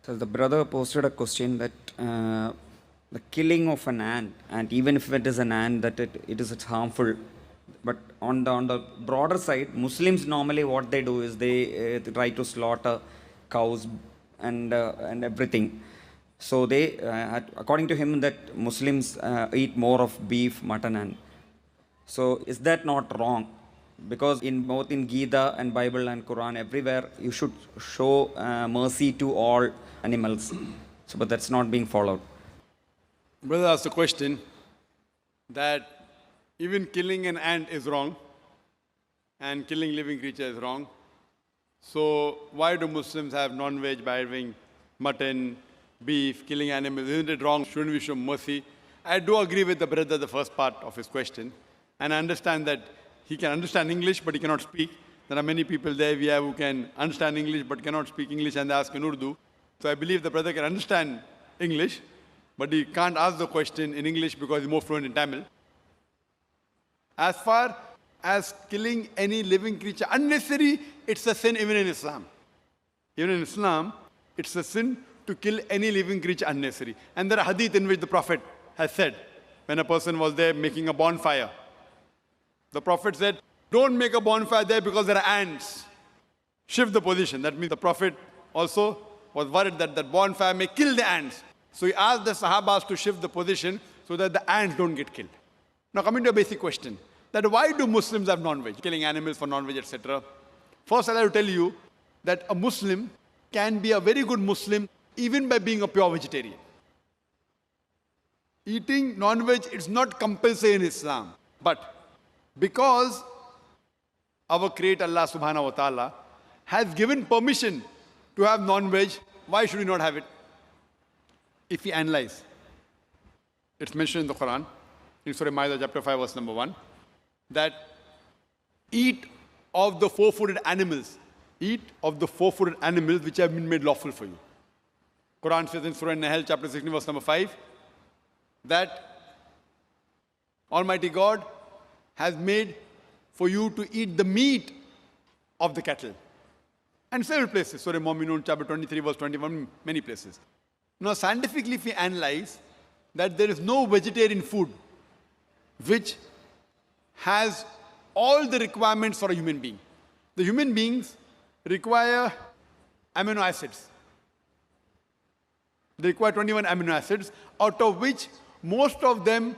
So the brother posted a question that the killing of an ant, and even if it is an ant, that it's harmful. But on the broader side, Muslims normally what they do is they try to slaughter cows and everything. So they, according to him, that Muslims eat more of beef, mutton, and so is that not wrong? Because in both in Gita and Bible and Quran, everywhere you should show mercy to all animals. So, but that's not being followed. Brother asked a question that even killing an ant is wrong and killing living creature is wrong. So why do Muslims have non-veg by having mutton, beef, killing animals? Isn't it wrong? Shouldn't we show mercy? I do agree with the brother, the first part of his question. And I understand that he can understand English, but he cannot speak. There are many people there we have who can understand English, but cannot speak English, and they ask in Urdu. So I believe the brother can understand English, but he can't ask the question in English because he's more fluent in Tamil. As far as killing any living creature unnecessary, it's a sin even in Islam. Even in Islam, it's a sin to kill any living creature unnecessary. And there are hadith in which the Prophet has said, when a person was there making a bonfire, the Prophet said, don't make a bonfire there because there are ants. Shift the position. That means the Prophet also was worried that that bonfire may kill the ants. So he asked the Sahabas to shift the position so that the ants don't get killed. Now coming to a basic question, that why do Muslims have non-veg, killing animals for non-veg, etc. First, I'll tell you that a Muslim can be a very good Muslim even by being a pure vegetarian. Eating non-veg is not compulsory in Islam, but because our Creator Allah subhanahu wa ta'ala has given permission to have non-veg, why should we not have it? If we analyze, it's mentioned in the Quran, in Surah Ma'idah chapter 5 verse number 1, that eat of the four-footed animals, eat of the four-footed animals which have been made lawful for you. Quran says in Surah Nahl chapter 16 verse number 5, that Almighty God has made for you to eat the meat of the cattle. And several places, Surah Mu'minun chapter 23 verse 21, many places. Now scientifically if we analyze that there is no vegetarian food which has all the requirements for a human being. The human beings require amino acids. They require 21 amino acids, out of which most of them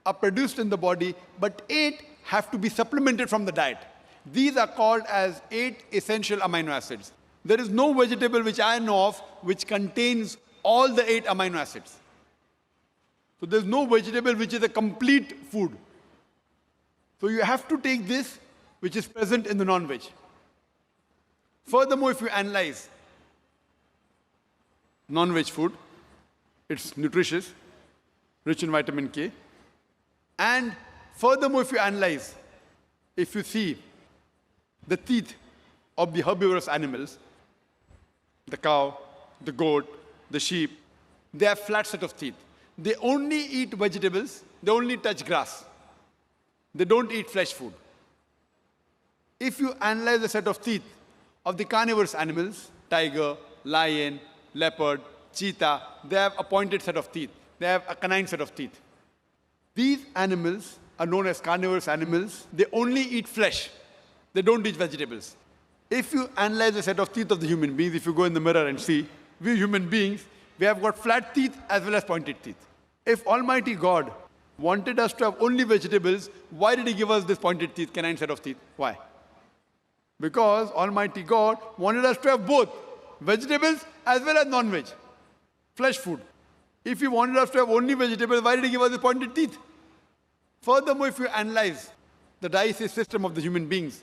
are produced in the body, but 8 have to be supplemented from the diet. These are called as 8 essential amino acids. There is no vegetable which I know of which contains all the 8 amino acids. So there's no vegetable which is a complete food. So you have to take this which is present in the non-veg. Furthermore, if you analyze non-veg food, it's nutritious, rich in vitamin K. And furthermore, if you analyze, if you see the teeth of the herbivorous animals, the cow, the goat, the sheep, they have flat set of teeth. They only eat vegetables, they only touch grass. They don't eat flesh food. If you analyze the set of teeth of the carnivorous animals, tiger, lion, leopard, cheetah, they have a pointed set of teeth. They have a canine set of teeth. These animals are known as carnivorous animals. They only eat flesh. They don't eat vegetables. If you analyze the set of teeth of the human beings, if you go in the mirror and see, we human beings, we have got flat teeth as well as pointed teeth. If Almighty God wanted us to have only vegetables, why did He give us this pointed teeth, canine set of teeth? Why? Because Almighty God wanted us to have both vegetables as well as non-veg, flesh food. If He wanted us to have only vegetables, why did He give us the pointed teeth? Furthermore, if you analyze the digestive system of the human beings,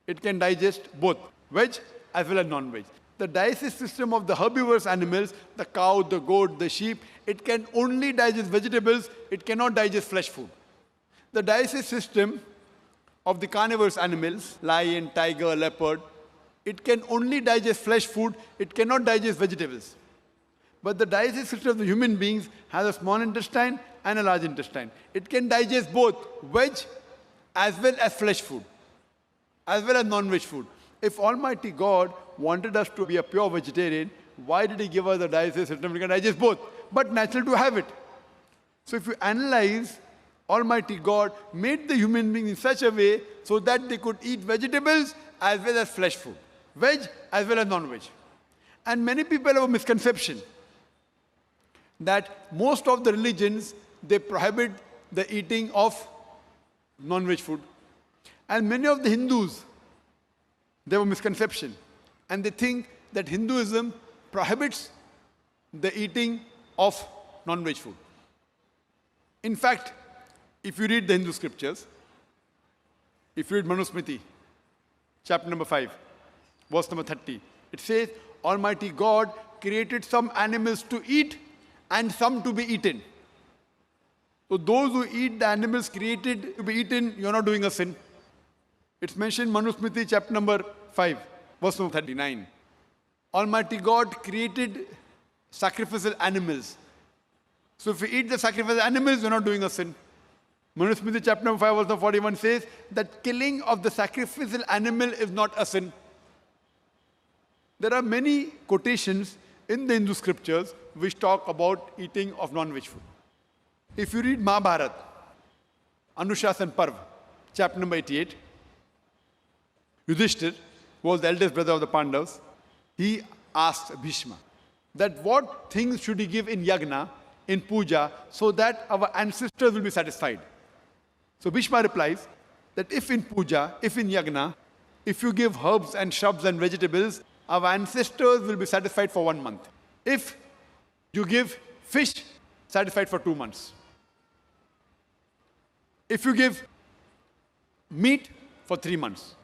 it can digest both veg as well as non-veg. The digestive system of the herbivorous animals, the cow, the goat, the sheep, it can only digest vegetables, it cannot digest flesh food. The digestive system of the carnivorous animals, lion, tiger, leopard, it can only digest flesh food, it cannot digest vegetables. But the digestive system of the human beings has a small intestine and a large intestine. It can digest both veg as well as flesh food, as well as non-veg food. If Almighty God wanted us to be a pure vegetarian, Why did he give us the digestive system? We can digest both, but natural to have it. So if you analyze, Almighty God made the human being in such a way so that they could eat vegetables as well as flesh food, veg as well as non-veg. And many people have a misconception that most of the religions, they prohibit the eating of non-veg food. And many of the Hindus, they have a misconception. And they think that Hinduism prohibits the eating of non-veg food. In fact, if you read the Hindu scriptures, if you read Manusmriti, chapter number 5, verse number 30, it says, Almighty God created some animals to eat and some to be eaten. So those who eat the animals created to be eaten, you're not doing a sin. It's mentioned Manusmriti, chapter number 5, verse number 39. Almighty God created sacrificial animals. So if you eat the sacrificial animals, you're not doing a sin. Manusmriti, chapter number 5, verse number 41 says that killing of the sacrificial animal is not a sin. There are many quotations in the Hindu scriptures which talk about eating of non-veg food. If you read Mahabharata, Anushasan Parv, chapter number 88, Yudhishthir, who was the eldest brother of the Pandavas, he asked Bhishma that what things should he give in yagna, in puja, so that our ancestors will be satisfied. So Bhishma replies that if in puja, if in yagna, if you give herbs and shrubs and vegetables, our ancestors will be satisfied for 1 month. If you give fish, satisfied for 2 months. If you give meat, for 3 months.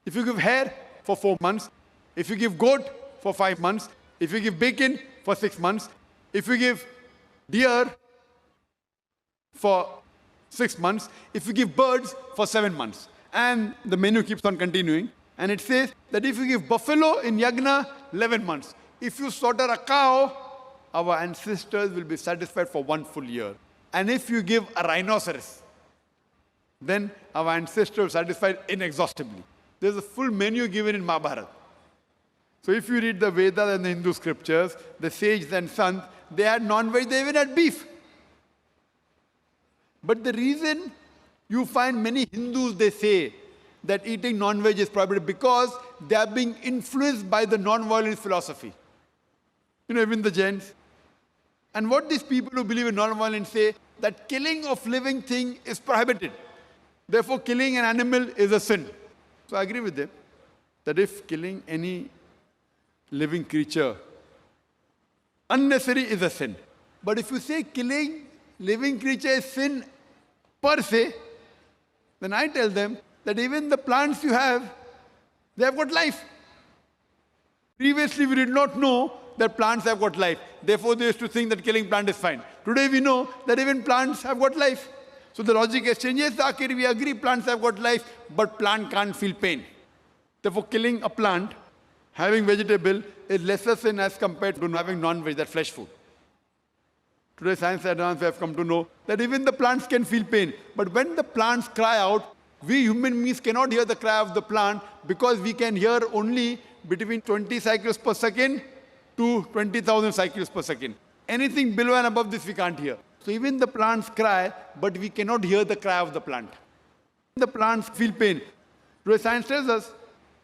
If you give hair, for 4 months. If you give goat, for 5 months. If you give bacon, for 6 months. If you give deer, for 6 months. If you give birds, for 7 months. And the menu keeps on continuing. And it says that if you give buffalo in yagna, 11 months. If you slaughter a cow, our ancestors will be satisfied for 1 full year. And if you give a rhinoceros, then our ancestors are satisfied inexhaustibly. There's a full menu given in Mahabharata. So if you read the Vedas and the Hindu scriptures, the sages and sons, they had non-veg, they even had beef. But the reason you find many Hindus, they say that eating non-veg is prohibited because they are being influenced by the non-violence philosophy. You know, even the Jains. And what these people who believe in non-violence say, that killing of living thing is prohibited. Therefore, killing an animal is a sin. So I agree with them that if killing any living creature unnecessary is a sin. But if you say killing living creature is sin per se, then I tell them that even the plants you have, they have got life. Previously, we did not know that plants have got life. Therefore, they used to think that killing plant is fine. Today, we know that even plants have got life. So the logic has changed. Yes, Zakir, we agree plants have got life, but plant can't feel pain. Therefore, killing a plant, having vegetable, is lesser sin as compared to having non-veg, that flesh food. Today, science advance, we have come to know that even the plants can feel pain. But when the plants cry out, we human beings cannot hear the cry of the plant because we can hear only between 20 cycles per second to 20,000 cycles per second. Anything below and above this we can't hear. So even the plants cry, but we cannot hear the cry of the plant. The plants feel pain. Today science tells us,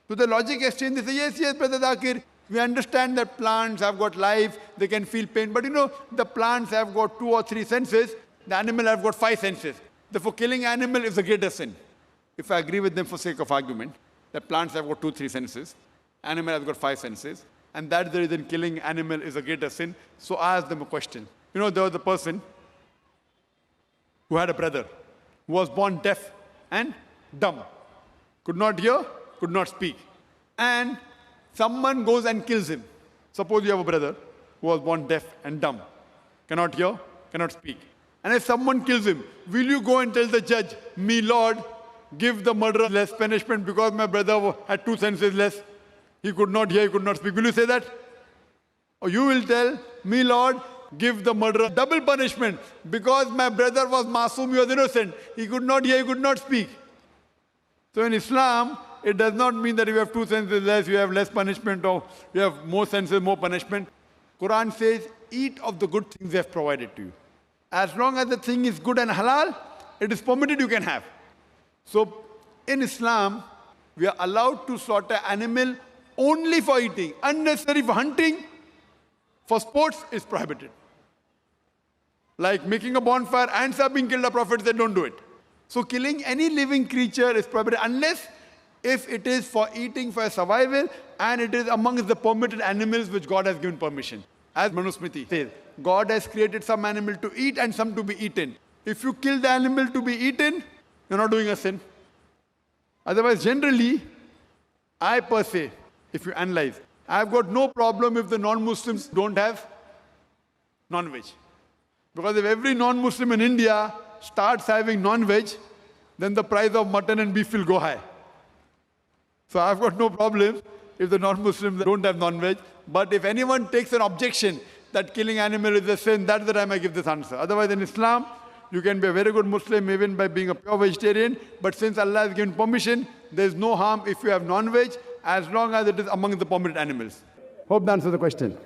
to the logic exchange, they say, yes, Brother Zakir, we understand that plants have got life, they can feel pain. But you know, the plants have got 2 or 3 senses, the animal have got 5 senses. Therefore, killing animal is a greater sin. If I agree with them for sake of argument, that plants have got 2, 3 senses, animal has got 5 senses, and that's the reason killing animal is a greater sin. So I asked them a question. You know, there was a person who had a brother who was born deaf and dumb. Could not hear, could not speak. And someone goes and kills him. Suppose you have a brother who was born deaf and dumb, cannot hear, cannot speak. And if someone kills him, will you go and tell the judge, me Lord, give the murderer less punishment because my brother had 2 senses less? He could not hear, he could not speak. Will you say that? Or you will tell, me Lord, give the murderer double punishment because my brother was masoom, he was innocent. He could not hear, he could not speak. So in Islam, it does not mean that if you have 2 senses less, you have less punishment, or you have more senses, more punishment. Quran says, eat of the good things they have provided to you. As long as the thing is good and halal, it is permitted, you can have. So in Islam, we are allowed to slaughter animal only for eating. Unnecessary for hunting, for sports is prohibited. Like making a bonfire, ants are being killed, the Prophet said don't do it. So killing any living creature is prohibited unless if it is for eating, for survival, and it is amongst the permitted animals which God has given permission. As Manusmriti says, God has created some animal to eat and some to be eaten. If you kill the animal to be eaten, you're not doing a sin. Otherwise, generally, I per se, if you analyze, I've got no problem if the non-Muslims don't have non-veg. Because if every non-Muslim in India starts having non-veg, then the price of mutton and beef will go high. So I've got no problem if the non-Muslims don't have non-veg. But if anyone takes an objection that killing animal is a sin, that's the time I give this answer. Otherwise, in Islam, you can be a very good Muslim even by being a pure vegetarian. But since Allah has given permission, there is no harm if you have non-veg, as long as it is among the permitted animals. Hope that answers the question.